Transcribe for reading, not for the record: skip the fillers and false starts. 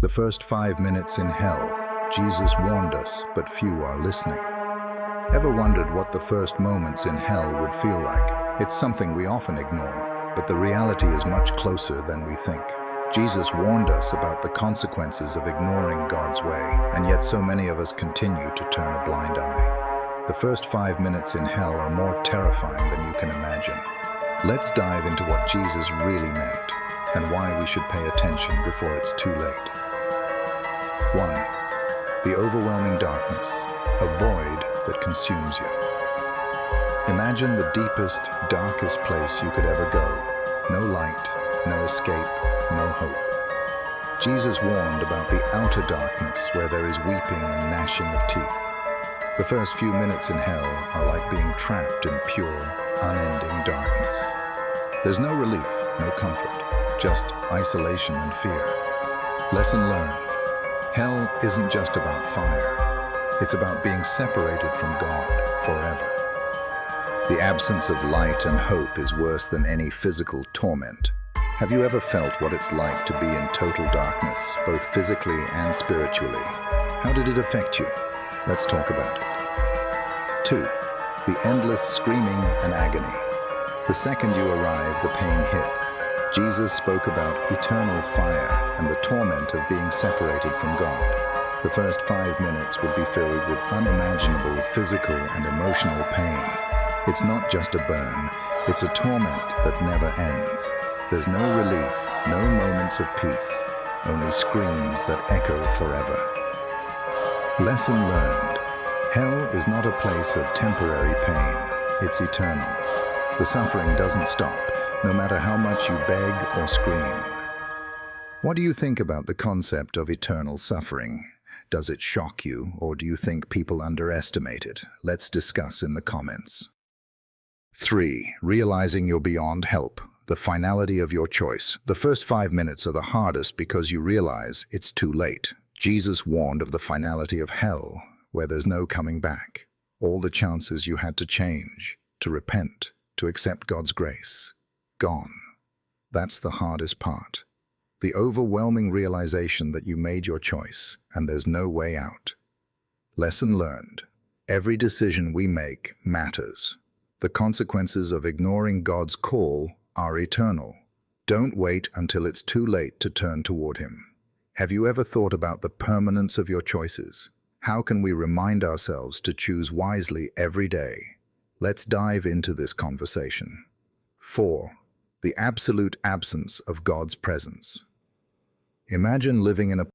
The first 5 minutes in hell, Jesus warned us, but few are listening. Ever wondered what the first moments in hell would feel like? It's something we often ignore, but the reality is much closer than we think. Jesus warned us about the consequences of ignoring God's way, and yet so many of us continue to turn a blind eye. The first 5 minutes in hell are more terrifying than you can imagine. Let's dive into what Jesus really meant, and why we should pay attention before it's too late. 1. The overwhelming darkness, a void that consumes you. Imagine the deepest, darkest place you could ever go. No light, no escape, no hope. Jesus warned about the outer darkness where there is weeping and gnashing of teeth. The first few minutes in hell are like being trapped in pure, unending darkness. There's no relief, no comfort, just isolation and fear. Lesson learned. Hell isn't just about fire. It's about being separated from God forever. The absence of light and hope is worse than any physical torment. Have you ever felt what it's like to be in total darkness, both physically and spiritually? How did it affect you? Let's talk about it. 2. The endless screaming and agony. The second you arrive, the pain hits. Jesus spoke about eternal fire and the torment of being separated from God. The first 5 minutes would be filled with unimaginable physical and emotional pain. It's not just a burn, it's a torment that never ends. There's no relief, no moments of peace, only screams that echo forever. Lesson learned. Hell is not a place of temporary pain, it's eternal. The suffering doesn't stop, no matter how much you beg or scream. What do you think about the concept of eternal suffering? Does it shock you, or do you think people underestimate it? Let's discuss in the comments. 3. Realizing you're beyond help. The finality of your choice. The first 5 minutes are the hardest because you realize it's too late. Jesus warned of the finality of hell, where there's no coming back. All the chances you had to change, to repent, to accept God's grace. Gone. That's the hardest part. The overwhelming realization that you made your choice and there's no way out. Lesson learned. Every decision we make matters. The consequences of ignoring God's call are eternal. Don't wait until it's too late to turn toward Him. Have you ever thought about the permanence of your choices? How can we remind ourselves to choose wisely every day? Let's dive into this conversation. 4. The absolute absence of God's presence. Imagine living in a